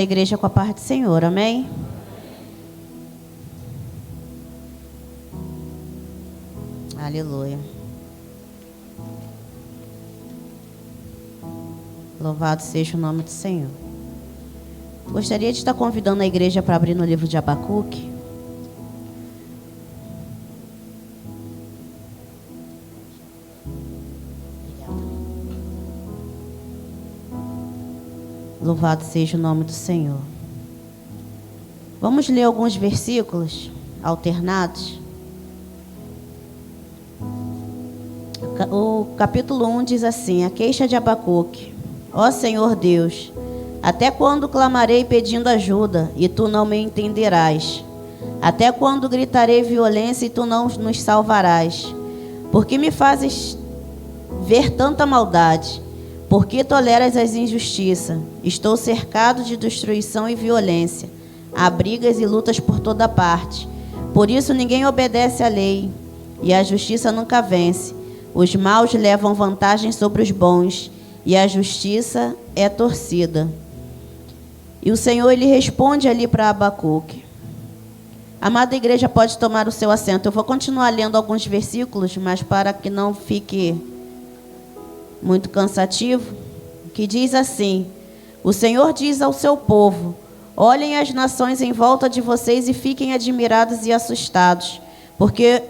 A igreja com a paz do Senhor, amém? Aleluia. Louvado seja o nome do Senhor. Gostaria de estar convidando a igreja para abrir no livro de Abacuque. Louvado seja o nome do Senhor. Vamos ler alguns versículos alternados. O capítulo 1 diz assim: a queixa de Abacuque. Ó Senhor Deus, até quando clamarei pedindo ajuda, e tu não me entenderás? Até quando gritarei violência, e tu não nos salvarás? Por que me fazes ver tanta maldade? Por que toleras as injustiças? Estou cercado de destruição e violência. Há brigas e lutas por toda parte. Por isso ninguém obedece à lei, e a justiça nunca vence. Os maus levam vantagem sobre os bons, e a justiça é torcida. E o Senhor, ele responde ali para Abacuque. Amada igreja, pode tomar o seu assento. Eu vou continuar lendo alguns versículos, mas para que não fique muito cansativo, que diz assim: o Senhor diz ao seu povo: olhem as nações em volta de vocês e fiquem admirados e assustados, porque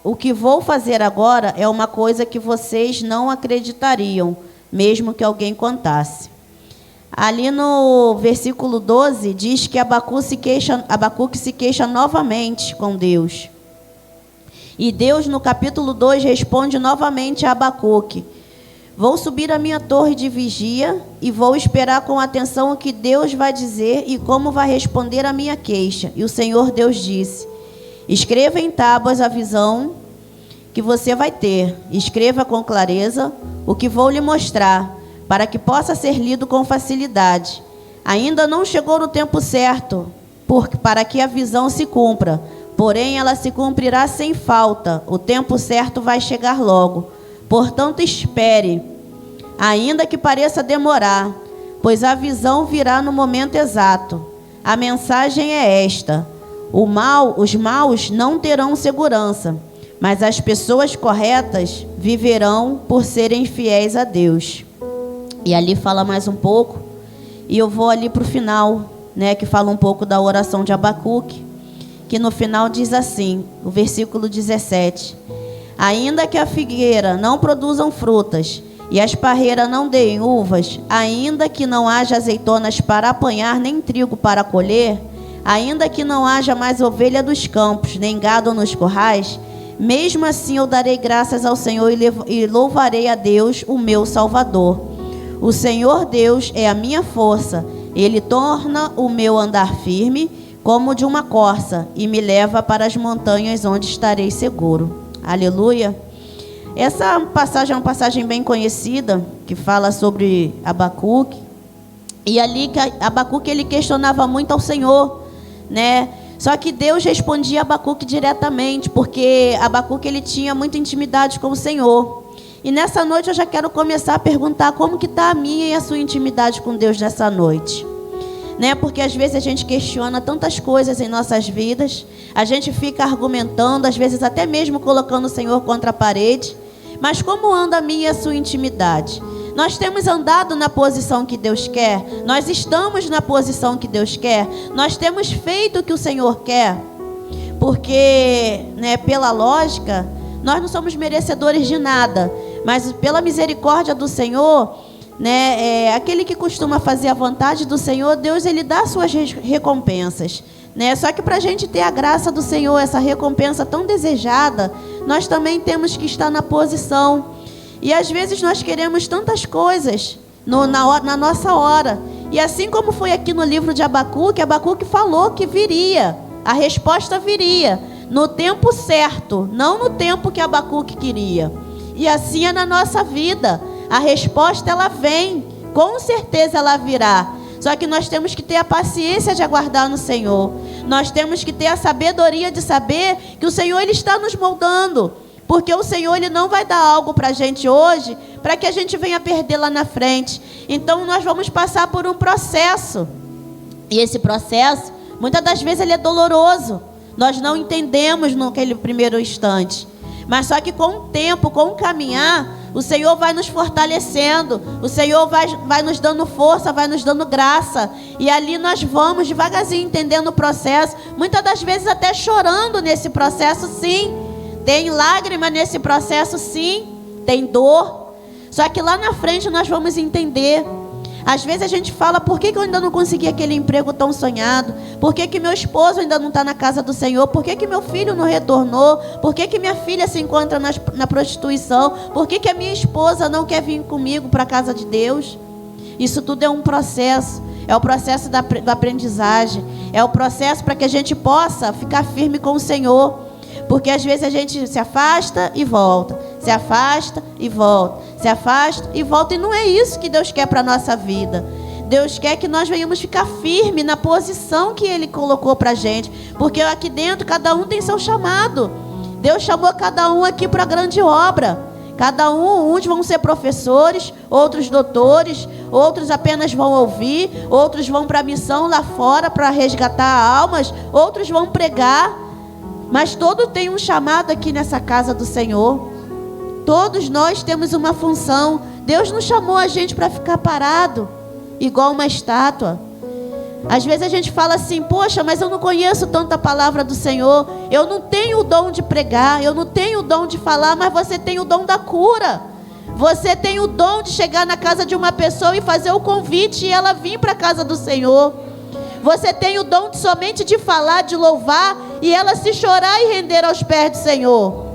o que vou fazer agora é uma coisa que vocês não acreditariam, mesmo que alguém contasse. Ali no versículo 12, diz que Abacuque se queixa novamente com Deus. E Deus, no capítulo 2, responde novamente a Abacuque: vou subir a minha torre de vigia e vou esperar com atenção o que Deus vai dizer e como vai responder a minha queixa. E o Senhor Deus disse: escreva em tábuas a visão que você vai ter. Escreva com clareza o que vou lhe mostrar, para que possa ser lido com facilidade. Ainda não chegou no tempo certo, para que a visão se cumpra. Porém, ela se cumprirá sem falta. O tempo certo vai chegar logo. Portanto, espere, ainda que pareça demorar, pois a visão virá no momento exato. A mensagem é esta: os maus não terão segurança, mas as pessoas corretas viverão por serem fiéis a Deus. E ali fala mais um pouco, e eu vou ali para o final, que fala um pouco da oração de Abacuque, que no final diz assim, o versículo 17: ainda que a figueira não produzam frutas e as parreiras não deem uvas, ainda que não haja azeitonas para apanhar, nem trigo para colher, ainda que não haja mais ovelha dos campos, nem gado nos currais, mesmo assim eu darei graças ao Senhor e louvarei a Deus, o meu Salvador. O Senhor Deus é a minha força, Ele torna o meu andar firme como de uma corça e me leva para as montanhas onde estarei seguro. Aleluia. Essa passagem é uma passagem bem conhecida, que fala sobre Abacuque. E ali que Abacuque, ele questionava muito ao Senhor, Só que Deus respondia a Abacuque diretamente, porque Abacuque, ele tinha muita intimidade com o Senhor. E nessa noite eu já quero começar a perguntar como que está a minha e a sua intimidade com Deus nessa noite. Porque às vezes a gente questiona tantas coisas em nossas vidas, a gente fica argumentando, às vezes até mesmo colocando o Senhor contra a parede. Mas como anda a minha e a sua intimidade? Nós temos andado na posição que Deus quer? Nós estamos na posição que Deus quer? Nós temos feito o que o Senhor quer? Porque, pela lógica, nós não somos merecedores de nada, mas pela misericórdia do Senhor, aquele que costuma fazer a vontade do Senhor, Deus, ele dá suas recompensas, Só que para a gente ter a graça do Senhor, essa recompensa tão desejada, nós também temos que estar na posição. E às vezes nós queremos tantas coisas na nossa hora. E assim como foi aqui no livro de Abacuque, Abacuque falou que viria, a resposta viria no tempo certo, não no tempo que Abacuque queria. E assim é na nossa vida. A resposta, ela vem, com certeza ela virá. Só que nós temos que ter a paciência de aguardar no Senhor. Nós temos que ter a sabedoria de saber que o Senhor, ele está nos moldando. Porque o Senhor, ele não vai dar algo para a gente hoje, para que a gente venha perder lá na frente. Então nós vamos passar por um processo. E esse processo, muitas das vezes ele é doloroso. Nós não entendemos naquele primeiro instante. Mas só que com o tempo, com o caminhar, o Senhor vai nos fortalecendo. O Senhor vai nos dando força, vai nos dando graça. E ali nós vamos devagarzinho entendendo o processo. Muitas das vezes até chorando nesse processo, sim. Tem lágrima nesse processo, sim. Tem dor. Só que lá na frente nós vamos entender. Às vezes a gente fala, por que eu ainda não consegui aquele emprego tão sonhado? Por que meu esposo ainda não está na casa do Senhor? Por que meu filho não retornou? Por que minha filha se encontra na prostituição? Por que a minha esposa não quer vir comigo para a casa de Deus? Isso tudo é um processo. É o processo da aprendizagem. É o processo para que a gente possa ficar firme com o Senhor. Porque às vezes a gente se afasta e volta. Se afasta e volta. Se afasta e volta. E não é isso que Deus quer para a nossa vida. Deus quer que nós venhamos ficar firme na posição que Ele colocou para a gente. Porque aqui dentro cada um tem seu chamado. Deus chamou cada um aqui para a grande obra. Cada um, uns vão ser professores, outros doutores, outros apenas vão ouvir, outros vão para a missão lá fora para resgatar almas, outros vão pregar. Mas todos têm um chamado aqui nessa casa do Senhor. Todos nós temos uma função. Deus não chamou a gente para ficar parado, igual uma estátua. Às vezes a gente fala assim, poxa, mas eu não conheço tanta palavra do Senhor. Eu não tenho o dom de pregar, eu não tenho o dom de falar, mas você tem o dom da cura. Você tem o dom de chegar na casa de uma pessoa e fazer o convite e ela vir para a casa do Senhor. Você tem o dom somente de falar, de louvar, e ela se chorar e render aos pés do Senhor.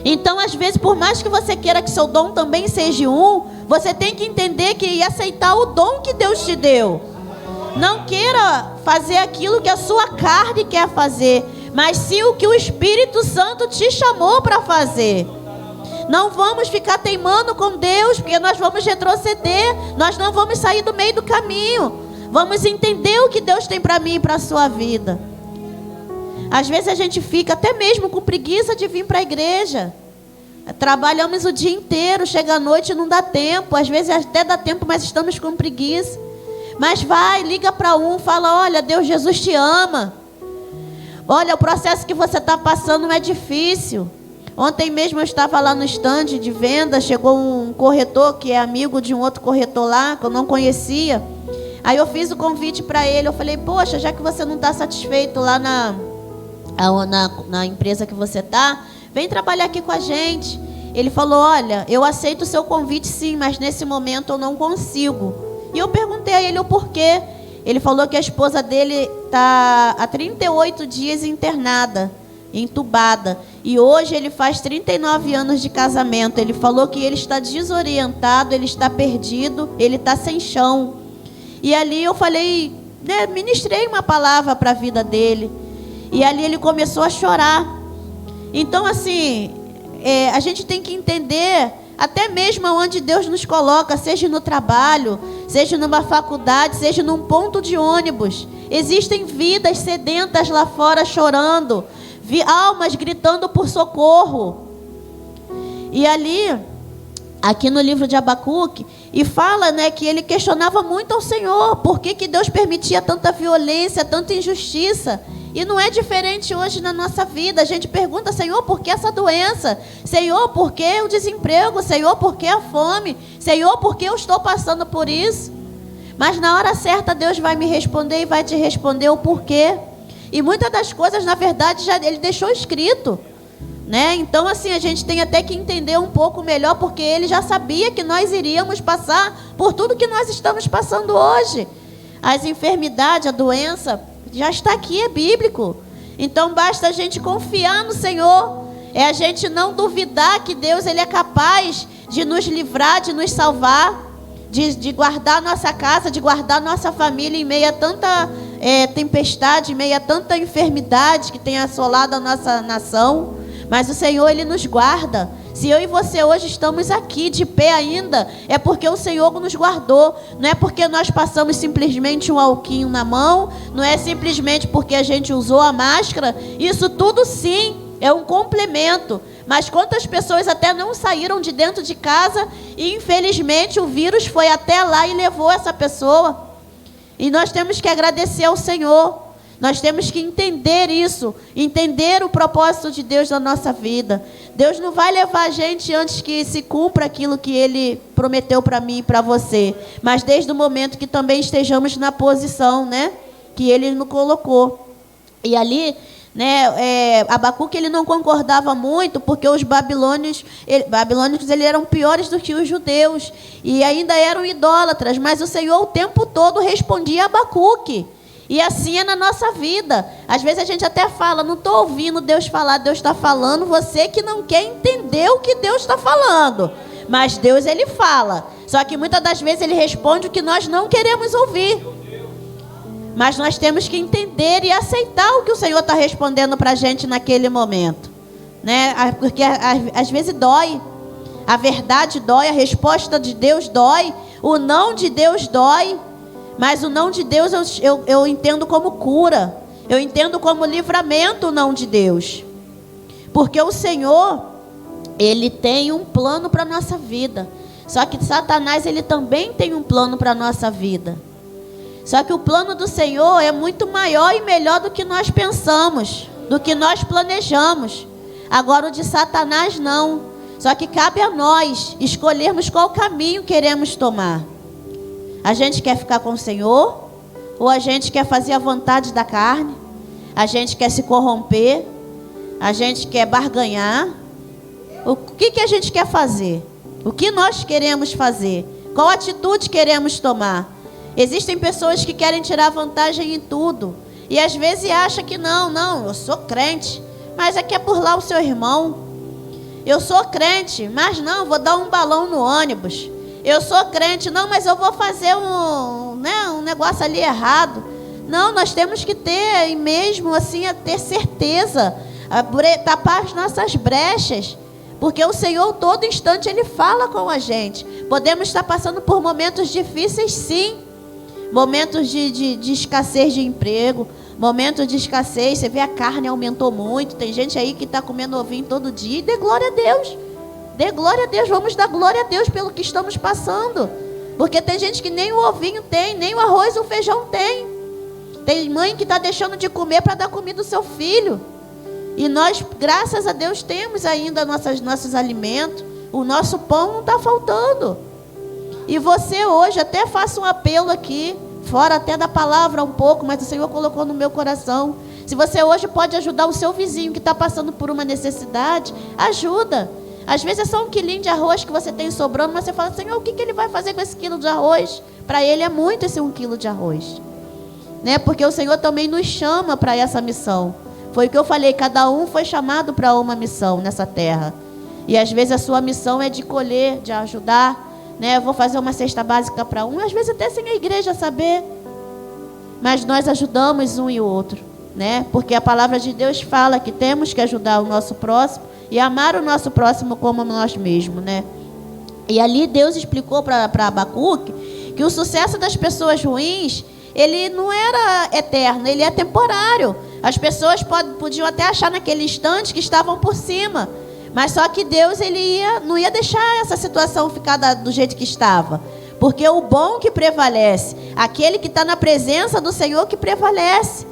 Então, às vezes, por mais que você queira que seu dom também seja você tem que entender e aceitar o dom que Deus te deu. Não queira fazer aquilo que a sua carne quer fazer, mas sim o que o Espírito Santo te chamou para fazer. Não vamos ficar teimando com Deus, porque nós vamos retroceder, nós não vamos sair do meio do caminho. Vamos entender o que Deus tem para mim e para a sua vida. Às vezes a gente fica até mesmo com preguiça de vir para a igreja. Trabalhamos o dia inteiro, chega à noite e não dá tempo. Às vezes até dá tempo, mas estamos com preguiça. Mas vai, liga para fala, olha, Deus, Jesus te ama. Olha, o processo que você está passando não é difícil. Ontem mesmo eu estava lá no stand de venda, chegou um corretor que é amigo de um outro corretor lá, que eu não conhecia. Aí eu fiz o convite para ele, eu falei, poxa, já que você não está satisfeito lá na empresa que você está, vem trabalhar aqui com a gente. Ele falou, olha, eu aceito o seu convite sim, mas nesse momento eu não consigo. E eu perguntei a ele o porquê. Ele falou que a esposa dele está há 38 dias internada, entubada. E hoje ele faz 39 anos de casamento. Ele falou que ele está desorientado, ele está perdido, ele está sem chão. E ali eu falei, ministrei uma palavra para a vida dele. E ali ele começou a chorar. Então assim, a gente tem que entender, até mesmo onde Deus nos coloca, seja no trabalho, seja numa faculdade, seja num ponto de ônibus. Existem vidas sedentas lá fora chorando, almas gritando por socorro. E ali, aqui no livro de Abacuque, e fala, que ele questionava muito ao Senhor, por que Deus permitia tanta violência, tanta injustiça. E não é diferente hoje na nossa vida. A gente pergunta, Senhor, por que essa doença? Senhor, por que o desemprego? Senhor, por que a fome? Senhor, por que eu estou passando por isso? Mas na hora certa Deus vai me responder e vai te responder o porquê. E muitas das coisas, na verdade, Ele deixou escrito. Então assim, a gente tem até que entender um pouco melhor, porque Ele já sabia que nós iríamos passar por tudo que nós estamos passando hoje. As enfermidades, a doença, já está aqui, é bíblico. Então basta a gente confiar no Senhor. É a gente não duvidar que Deus Ele é capaz de nos livrar, de nos salvar, de guardar nossa casa, de guardar nossa família em meio a tanta tempestade, em meio a tanta enfermidade que tem assolado a nossa nação. Mas o Senhor, Ele nos guarda. Se eu e você hoje estamos aqui de pé ainda, é porque o Senhor nos guardou. Não é porque nós passamos simplesmente um alquinho na mão, não é simplesmente porque a gente usou a máscara. Isso tudo sim é um complemento. Mas quantas pessoas até não saíram de dentro de casa e infelizmente o vírus foi até lá e levou essa pessoa. E nós temos que agradecer ao Senhor. Nós temos que entender isso, entender o propósito de Deus na nossa vida. Deus não vai levar a gente antes que se cumpra aquilo que Ele prometeu para mim e para você. Mas desde o momento que também estejamos na posição, né, que Ele nos colocou. E ali, né, Abacuque, ele não concordava muito, porque os babilônicos eles eram piores do que os judeus. E ainda eram idólatras. Mas o Senhor o tempo todo respondia a Abacuque. E assim é na nossa vida. Às vezes a gente até fala, não estou ouvindo Deus falar, Deus está falando, você que não quer entender o que Deus está falando. Mas Deus, Ele fala. Só que muitas das vezes Ele responde o que nós não queremos ouvir. Mas nós temos que entender e aceitar o que o Senhor está respondendo para a gente naquele momento, né? Porque às vezes dói. A verdade dói, a resposta de Deus dói, o não de Deus dói. Mas o não de Deus eu entendo como cura. Eu entendo como livramento o não de Deus. Porque o Senhor, Ele tem um plano para a nossa vida. Só que Satanás, ele também tem um plano para a nossa vida. Só que o plano do Senhor é muito maior e melhor do que nós pensamos, do que nós planejamos. Agora o de Satanás não. Só que cabe a nós escolhermos qual caminho queremos tomar. A gente quer ficar com o Senhor? Ou a gente quer fazer a vontade da carne? A gente quer se corromper? A gente quer barganhar? O que a gente quer fazer? O que nós queremos fazer? Qual atitude queremos tomar? Existem pessoas que querem tirar vantagem em tudo. E às vezes acham que não, eu sou crente. Mas é que é por lá o seu irmão. Eu sou crente, mas não, vou dar um balão no ônibus. Eu sou crente, não, mas eu vou fazer um negócio ali errado. Não, nós temos que ter, e mesmo assim, a ter certeza, tapar as nossas brechas. Porque o Senhor, todo instante, Ele fala com a gente. Podemos estar passando por momentos difíceis, sim. Momentos de escassez de emprego, momentos de escassez. Você vê, a carne aumentou muito. Tem gente aí que está comendo ovinho todo dia. E dê glória a Deus. Dê glória a Deus, vamos dar glória a Deus pelo que estamos passando. Porque tem gente que nem o ovinho tem, nem o arroz e o feijão tem. Tem mãe que está deixando de comer para dar comida ao seu filho. E nós, graças a Deus, temos ainda nossos alimentos. O nosso pão não está faltando. E você hoje, até faça um apelo aqui, fora até da palavra um pouco, mas o Senhor colocou no meu coração. Se você hoje pode ajudar o seu vizinho que está passando por uma necessidade, ajuda. Às vezes é só um quilinho de arroz que você tem sobrando, mas você fala, Senhor, o que ele vai fazer com esse quilo de arroz? Para ele é muito esse 1 quilo de arroz. Né? Porque o Senhor também nos chama para essa missão. Foi o que eu falei, cada um foi chamado para uma missão nessa terra. E às vezes a sua missão é de colher, de ajudar. Né? Eu vou fazer uma cesta básica para um, às vezes até sem a igreja saber. Mas nós ajudamos um e o outro. Né? Porque a palavra de Deus fala que temos que ajudar o nosso próximo e amar o nosso próximo como nós mesmos, né? E ali Deus explicou para Abacuque que o sucesso das pessoas ruins, ele não era eterno, ele é temporário. As pessoas podiam até achar naquele instante que estavam por cima, mas só que Deus, ele não ia deixar essa situação ficar do jeito que estava. Porque o bom que prevalece, aquele que está na presença do Senhor que prevalece.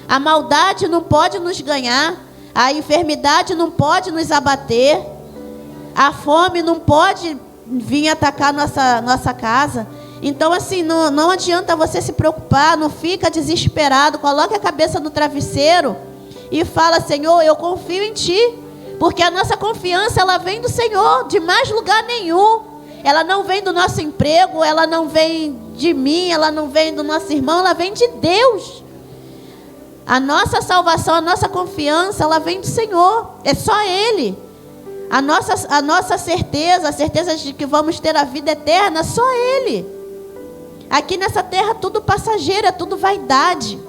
A maldade não pode nos ganhar. A enfermidade não pode nos abater. A fome não pode vir atacar nossa casa. Então, assim, não adianta você se preocupar, não fica desesperado. Coloque a cabeça no travesseiro e fala, Senhor, eu confio em Ti. Porque a nossa confiança, ela vem do Senhor, de mais lugar nenhum. Ela não vem do nosso emprego, ela não vem de mim, ela não vem do nosso irmão, ela vem de Deus. A nossa salvação, a nossa confiança, ela vem do Senhor. É só Ele. A nossa certeza, a certeza de que vamos ter a vida eterna, só Ele. Aqui nessa terra tudo passageiro, é tudo vaidade.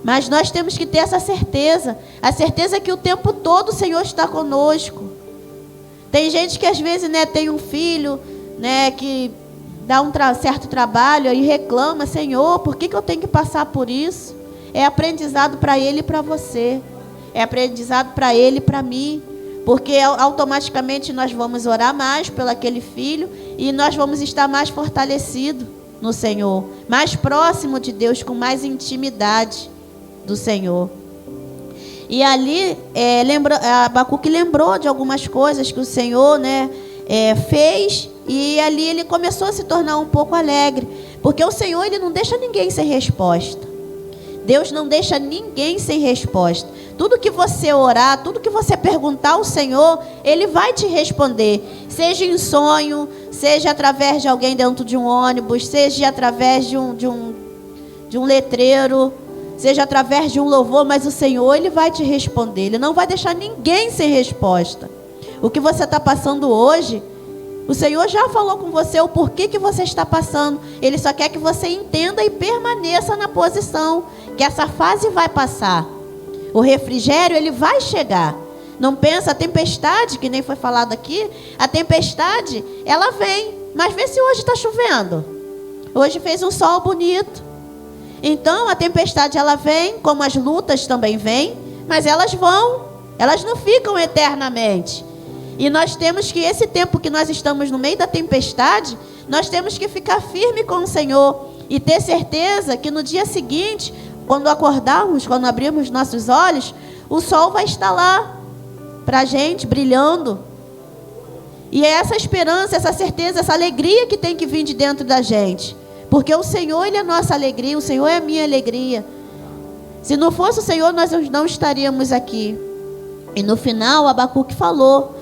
Mas nós temos que ter essa certeza. A certeza que o tempo todo o Senhor está conosco. Tem gente que às vezes, né, tem um filho, né, que dá um certo trabalho e reclama, Senhor, por que eu tenho que passar por isso? É aprendizado para ele e para você. É aprendizado para ele e para mim. Porque automaticamente nós vamos orar mais pelo aquele filho e nós vamos estar mais fortalecidos. no Senhor, mais próximo de Deus, com mais intimidade do Senhor. E ali, Abacuque lembrou de algumas coisas que o Senhor, fez, e ali ele começou a se tornar um pouco alegre, porque o Senhor, ele não deixa ninguém sem resposta. Deus não deixa ninguém sem resposta. Tudo que você orar, tudo que você perguntar ao Senhor, Ele vai te responder. Seja em sonho, seja através de alguém dentro de um ônibus, seja através de um letreiro, seja através de um louvor, mas o Senhor, Ele vai te responder. Ele não vai deixar ninguém sem resposta. O que você está passando hoje, o Senhor já falou com você o porquê que você está passando. Ele só quer que você entenda e permaneça na posição, que essa fase vai passar. O refrigério, ele vai chegar. Não pensa, a tempestade, que nem foi falado aqui, a tempestade, ela vem. Mas vê se hoje está chovendo. Hoje fez um sol bonito. Então, a tempestade, ela vem, como as lutas também vêm, mas elas vão. Elas não ficam eternamente. E nós temos que, esse tempo que nós estamos no meio da tempestade, nós temos que ficar firme com o Senhor e ter certeza que no dia seguinte, quando acordarmos, quando abrirmos nossos olhos, o sol vai estar lá para a gente, brilhando. E é essa esperança, essa certeza, essa alegria que tem que vir de dentro da gente. Porque o Senhor, Ele é a nossa alegria, o Senhor é a minha alegria. Se não fosse o Senhor, nós não estaríamos aqui. E no final, Abacuque falou,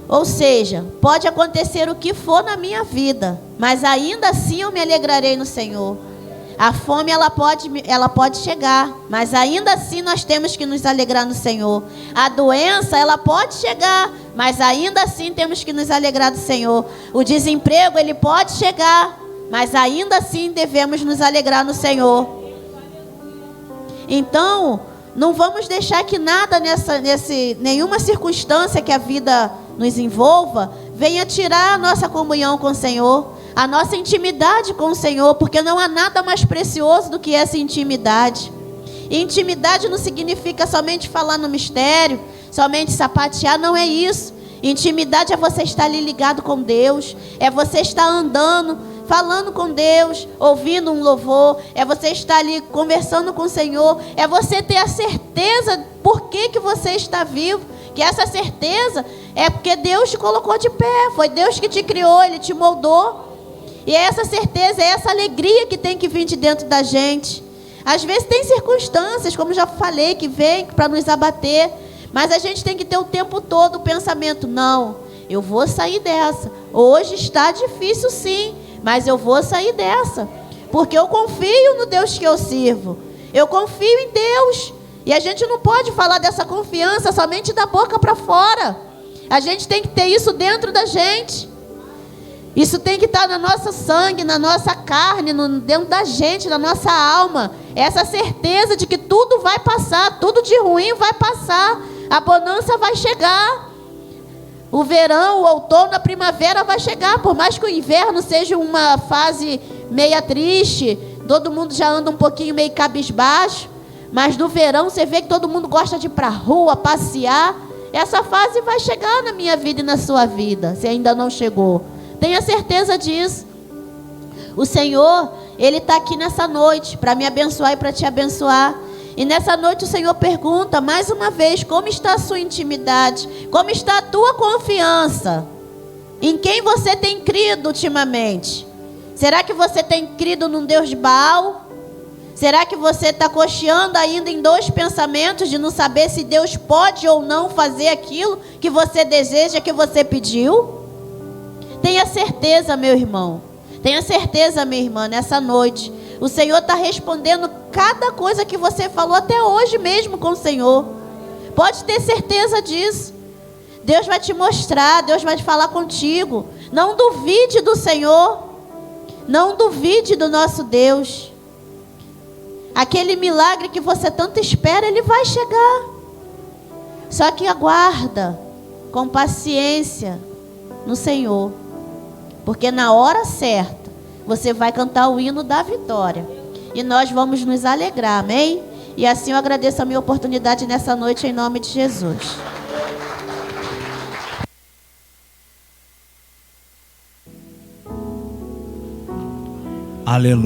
ou seja, pode acontecer o que for na minha vida, mas ainda assim eu me alegrarei no Senhor. A fome, ela pode chegar, mas ainda assim nós temos que nos alegrar no Senhor. A doença, ela pode chegar, mas ainda assim temos que nos alegrar no Senhor. O desemprego, ele pode chegar, mas ainda assim devemos nos alegrar no Senhor. Então, não vamos deixar que nada nenhuma circunstância que a vida nos envolva venha tirar a nossa comunhão com o Senhor, a nossa intimidade com o Senhor, porque não há nada mais precioso do que essa intimidade. E intimidade não significa somente falar no mistério, somente sapatear, não é isso. Intimidade é você estar ali ligado com Deus, é você estar andando, falando com Deus, ouvindo um louvor, é você estar ali conversando com o Senhor, é você ter a certeza por que você está vivo, que essa certeza é porque Deus te colocou de pé, foi Deus que te criou, Ele te moldou. E é essa certeza, é essa alegria que tem que vir de dentro da gente. Às vezes tem circunstâncias, como já falei, que vem para nos abater, mas a gente tem que ter o tempo todo o pensamento, não, eu vou sair dessa. Hoje está difícil sim, mas eu vou sair dessa, porque eu confio no Deus que eu sirvo, eu confio em Deus. E a gente não pode falar dessa confiança somente da boca para fora. A gente tem que ter isso dentro da gente. Isso tem que estar no nosso sangue, na nossa carne, dentro da gente, na nossa alma. Essa certeza de que tudo vai passar, tudo de ruim vai passar. A bonança vai chegar. O verão, o outono, a primavera vai chegar. Por mais que o inverno seja uma fase meia triste, todo mundo já anda um pouquinho meio cabisbaixo. Mas no verão você vê que todo mundo gosta de ir para a rua, passear. Essa fase vai chegar na minha vida e na sua vida, se ainda não chegou. Tenha certeza disso. O Senhor, Ele está aqui nessa noite para me abençoar e para te abençoar. E nessa noite o Senhor pergunta mais uma vez, como está a sua intimidade? Como está a tua confiança? Em quem você tem crido ultimamente? Será que você tem crido num Deus de Baal? Será que você está cocheando ainda em dois pensamentos de não saber se Deus pode ou não fazer aquilo que você deseja, que você pediu? Tenha certeza, meu irmão, tenha certeza, minha irmã, nessa noite o Senhor está respondendo cada coisa que você falou até hoje mesmo com o Senhor. Pode ter certeza disso. Deus vai te mostrar, Deus vai falar contigo. Não duvide do Senhor, não duvide do nosso Deus. Aquele milagre que você tanto espera, ele vai chegar. Só que aguarda com paciência no Senhor, porque na hora certa você vai cantar o hino da vitória e nós vamos nos alegrar, amém? E assim eu agradeço a minha oportunidade nessa noite em nome de Jesus. Aleluia.